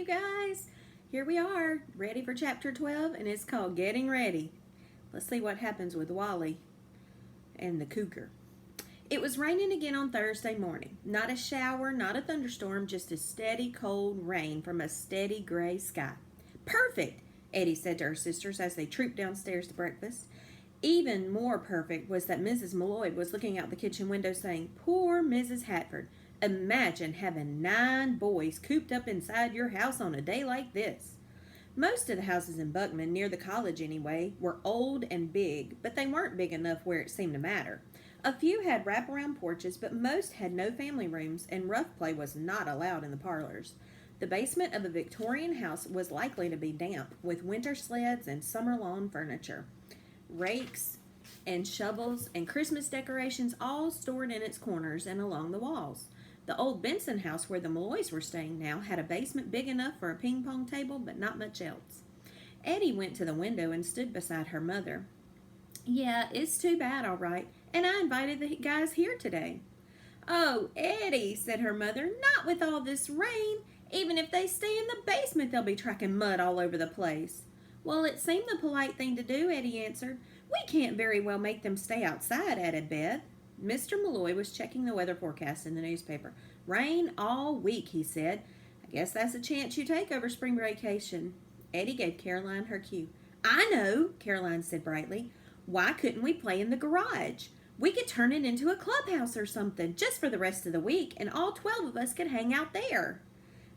guys. Here we are, ready for chapter 12, and it's called Getting Ready. Let's see what happens with Wally and the cougar. It was raining again on Thursday morning. Not a shower, not a thunderstorm, just a steady cold rain from a steady gray sky. Perfect, Eddie said to her sisters as they trooped downstairs to breakfast. Even more perfect was that Mrs. Malloy was looking out the kitchen window saying, "Poor Mrs. Hatford. Imagine having 9 boys cooped up inside your house on a day like this." Most of the houses in Buckman, near the college anyway, were old and big, but they weren't big enough where it seemed to matter. A few had wraparound porches, but most had no family rooms, and rough play was not allowed in the parlors. The basement of a Victorian house was likely to be damp, with winter sleds and summer lawn furniture, rakes and shovels and Christmas decorations all stored in its corners and along the walls. The old Benson house where the Malloys were staying now had a basement big enough for a ping-pong table, but not much else. Eddie went to the window and stood beside her mother. "Yeah, it's too bad, all right, and I invited the guys here today." "Oh, Eddie," said her mother, "not with all this rain. Even if they stay in the basement, they'll be tracking mud all over the place." "Well, it seemed the polite thing to do," Eddie answered. "We can't very well make them stay outside," added Beth. Mr. Malloy was checking the weather forecast in the newspaper. "Rain all week," he said. "I guess that's a chance you take over spring vacation." Eddie gave Caroline her cue. "I know," Caroline said brightly. "Why couldn't we play in the garage? We could turn it into a clubhouse or something, just for the rest of the week, and all 12 of us could hang out there."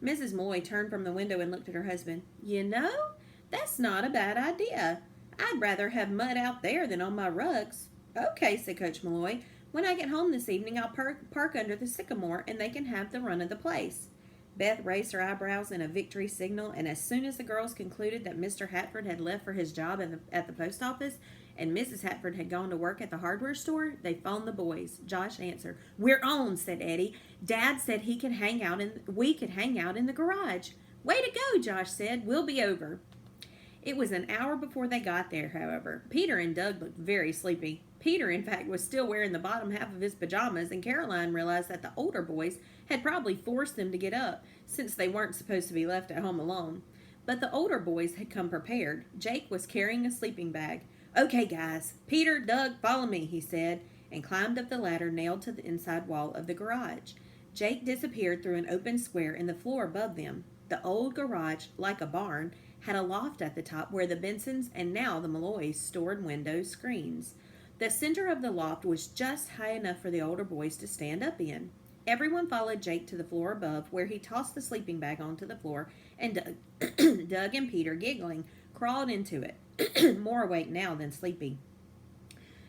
Mrs. Malloy turned from the window and looked at her husband. "You know, that's not a bad idea. I'd rather have mud out there than on my rugs." "Okay," said Coach Malloy. "When I get home this evening, I'll park under the sycamore, and they can have the run of the place." Beth raised her eyebrows in a victory signal, and as soon as the girls concluded that Mr. Hatford had left for his job at the post office and Mrs. Hatford had gone to work at the hardware store, they phoned the boys. Josh answered. "We're on," said Eddie. "Dad said we could hang out in the garage." "Way to go," Josh said. "We'll be over." It was an hour before they got there, however. Peter and Doug looked very sleepy. Peter, in fact, was still wearing the bottom half of his pajamas, and Caroline realized that the older boys had probably forced them to get up, since they weren't supposed to be left at home alone. But the older boys had come prepared. Jake was carrying a sleeping bag. "Okay, guys. Peter, Doug, follow me," he said, and climbed up the ladder nailed to the inside wall of the garage. Jake disappeared through an open square in the floor above them. The old garage, like a barn, had a loft at the top where the Bensons and now the Malloys stored window screens. The center of the loft was just high enough for the older boys to stand up in. Everyone followed Jake to the floor above, where he tossed the sleeping bag onto the floor, and Doug and Peter, giggling, crawled into it, more awake now than sleepy.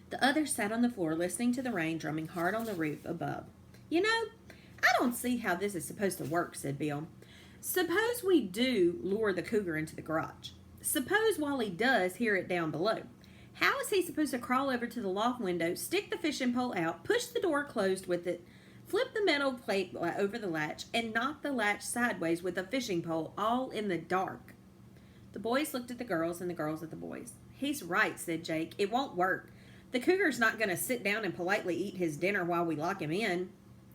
The others sat on the floor listening to the rain drumming hard on the roof above. "You know, I don't see how this is supposed to work," said Bill. "Suppose we do lure the cougar into the garage. Suppose Wally does hear it down below. How is he supposed to crawl over to the loft window, stick the fishing pole out, push the door closed with it, flip the metal plate over the latch, and knock the latch sideways with a fishing pole, all in the dark?" The boys looked at the girls and the girls at the boys. "He's right," said Jake. "It won't work. The cougar's not going to sit down and politely eat his dinner while we lock him in."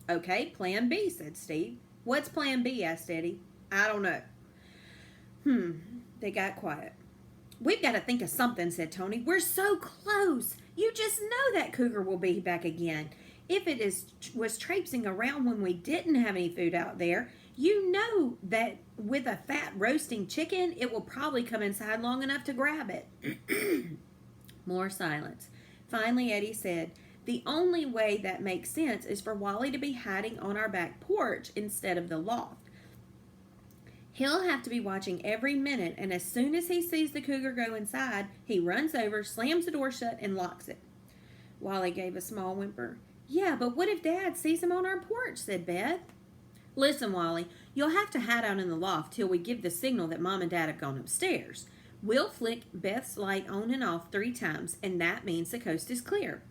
"Okay, plan B," said Steve. "What's plan B?" asked Eddie. "I don't know." They got quiet. "We've got to think of something," said Tony. "We're so close. You just know that cougar will be back again. If it was traipsing around when we didn't have any food out there, you know that with a fat roasting chicken, it will probably come inside long enough to grab it." More silence. Finally, Eddie said, "The only way that makes sense is for Wally to be hiding on our back porch instead of the loft. He'll have to be watching every minute, and as soon as he sees the cougar go inside, he runs over, slams the door shut, and locks it." Wally gave a small whimper. "Yeah, but what if Dad sees him on our porch?" said Beth. "Listen, Wally, you'll have to hide out in the loft till we give the signal that Mom and Dad have gone upstairs. We'll flick Beth's light on and off 3 times, and that means the coast is clear."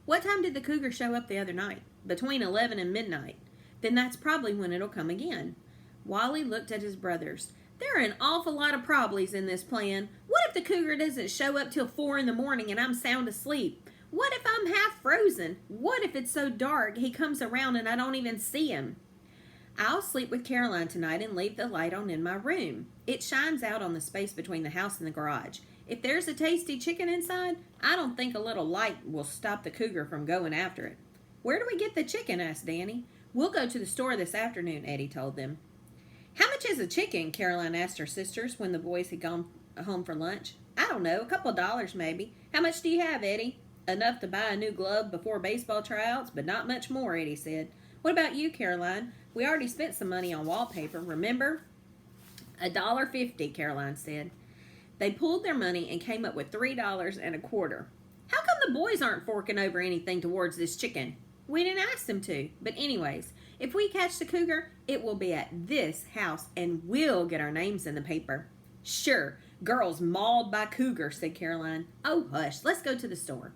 "What time did the cougar show up the other night?" "Between 11 and midnight. Then that's probably when it'll come again." Wally looked at his brothers. "There are an awful lot of probablys in this plan. What if the cougar doesn't show up till 4 in the morning and I'm sound asleep? What if I'm half frozen? What if it's so dark he comes around and I don't even see him?" I'll sleep with Caroline tonight and leave the light on in my room. It shines out on the space between the house and the garage. If there's a tasty chicken inside, I don't think a little light will stop the cougar from going after it." "Where do we get the chicken?" asked Danny. "We'll go to the store this afternoon," Eddie told them. "How much is a chicken?" Caroline asked her sisters when the boys had gone home for lunch. "I don't know, a couple of dollars maybe. How much do you have, Eddie?" "Enough to buy a new glove before baseball tryouts, but not much more," Eddie said. "What about you, Caroline? We already spent some money on wallpaper, remember?" $1.50, Caroline said. They pulled their money and came up with $3.25. "How come the boys aren't forking over anything towards this chicken?" "We didn't ask them to. But anyways, if we catch the cougar, it will be at this house and we'll get our names in the paper." "Sure, girls mauled by cougar," said Caroline. "Oh, hush, let's go to the store."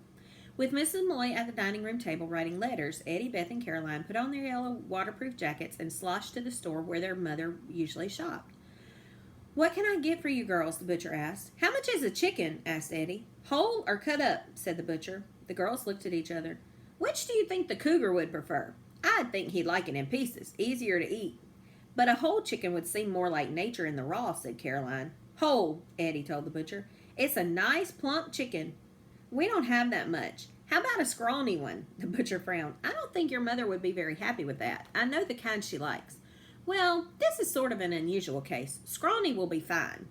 With Mrs. Malloy at the dining room table writing letters, Eddie, Beth, and Caroline put on their yellow waterproof jackets and sloshed to the store where their mother usually shopped. "What can I get for you girls?" the butcher asked. "How much is a chicken?" asked Eddie. "Whole or cut up?" said the butcher. The girls looked at each other. "Which do you think the cougar would prefer?" "I'd think he'd like it in pieces, easier to eat." "But a whole chicken would seem more like nature in the raw," said Caroline. "Whole," Eddie told the butcher. "It's a nice plump chicken." "We don't have that much. How about a scrawny one?" The butcher frowned. "I don't think your mother would be very happy with that. I know the kind she likes." "Well, this is sort of an unusual case. Scrawny will be fine."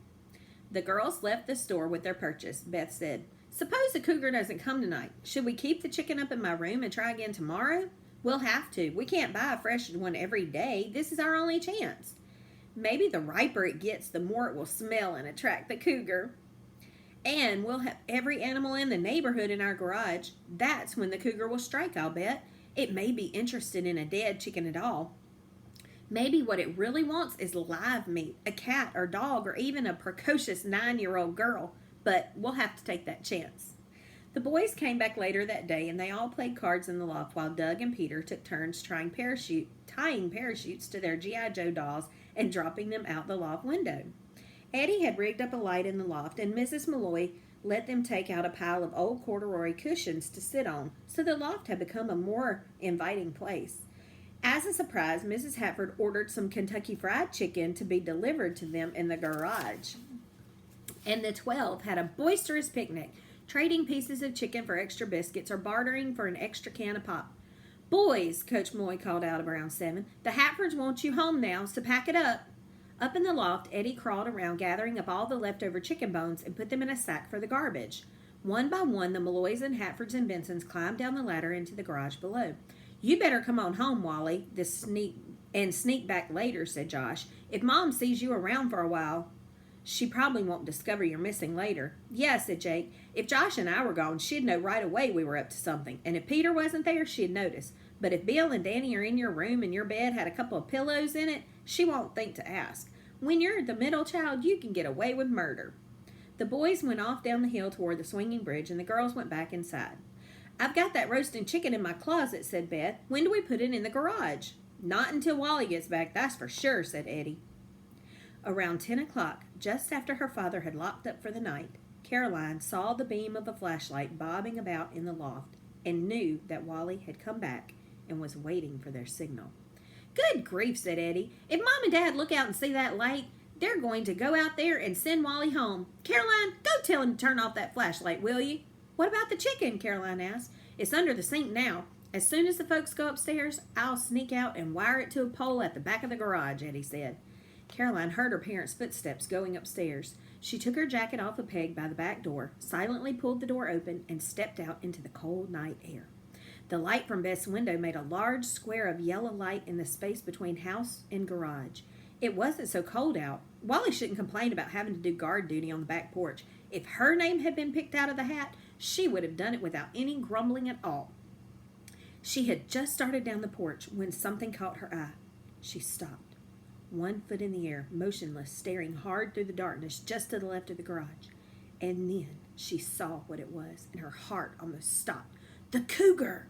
The girls left the store with their purchase. Beth said, "Suppose the cougar doesn't come tonight. Should we keep the chicken up in my room and try again tomorrow?" "We'll have to. We can't buy a fresh one every day. This is our only chance." "Maybe the riper it gets, the more it will smell and attract the cougar. And we'll have every animal in the neighborhood in our garage. That's when the cougar will strike, I'll bet. It may be interested in a dead chicken at all. Maybe what it really wants is live meat, a cat or dog, or even a precocious 9-year-old girl. But we'll have to take that chance." The boys came back later that day, and they all played cards in the loft while Doug and Peter took turns tying parachutes to their G.I. Joe dolls and dropping them out the loft window. Eddie had rigged up a light in the loft, and Mrs. Malloy let them take out a pile of old corduroy cushions to sit on, so the loft had become a more inviting place. As a surprise, Mrs. Hatford ordered some Kentucky Fried Chicken to be delivered to them in the garage. And the 12 had a boisterous picnic, trading pieces of chicken for extra biscuits or bartering for an extra can of pop. "Boys," Coach Malloy called out around 7, "the Hatfords want you home now, so pack it up." Up in the loft, Eddie crawled around gathering up all the leftover chicken bones and put them in a sack for the garbage. One by one, the Malloys and Hatfords and Bensons climbed down the ladder into the garage below. "You better come on home, Wally, sneak back later," said Josh. "If Mom sees you around for a while, she probably won't discover you're missing later." "Yeah," said Jake. "If Josh and I were gone, she'd know right away we were up to something. And if Peter wasn't there, she'd notice. But if Bill and Danny are in your room and your bed had a couple of pillows in it, she won't think to ask. When you're the middle child, you can get away with murder." The boys went off down the hill toward the swinging bridge, and the girls went back inside. "I've got that roasting chicken in my closet," said Beth. "When do we put it in the garage?" "Not until Wally gets back, that's for sure," said Eddie. Around 10 o'clock, just after her father had locked up for the night, Caroline saw the beam of a flashlight bobbing about in the loft and knew that Wally had come back and was waiting for their signal. "Good grief," said Eddie. "If Mom and Dad look out and see that light, they're going to go out there and send Wally home. Caroline, go tell him to turn off that flashlight, will you?" "What about the chicken?" Caroline asked. "It's under the sink now. As soon as the folks go upstairs, I'll sneak out and wire it to a pole at the back of the garage," Eddie said. Caroline heard her parents' footsteps going upstairs. She took her jacket off a peg by the back door, silently pulled the door open, and stepped out into the cold night air. The light from Beth's window made a large square of yellow light in the space between house and garage. It wasn't so cold out. Wally shouldn't complain about having to do guard duty on the back porch. If her name had been picked out of the hat, she would have done it without any grumbling at all. She had just started down the porch when something caught her eye. She stopped, 1 foot in the air, motionless, staring hard through the darkness just to the left of the garage. And then she saw what it was, and her heart almost stopped. The cougar!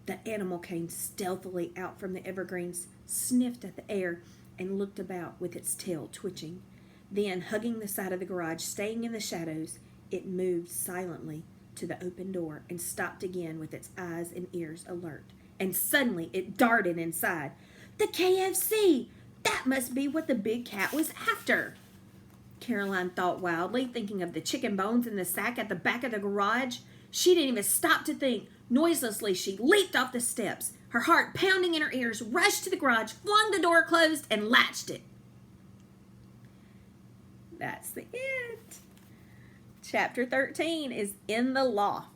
The animal came stealthily out from the evergreens, sniffed at the air, and looked about with its tail twitching. Then, hugging the side of the garage, staying in the shadows, it moved silently to the open door and stopped again with its eyes and ears alert. And suddenly it darted inside. The KFC! That must be what the big cat was after. Caroline thought wildly, thinking of the chicken bones in the sack at the back of the garage. She didn't even stop to think. Noiselessly, she leaped off the steps. Her heart pounding in her ears, rushed to the garage, flung the door closed, and latched it. That's the end. Chapter 13 is In the Loft.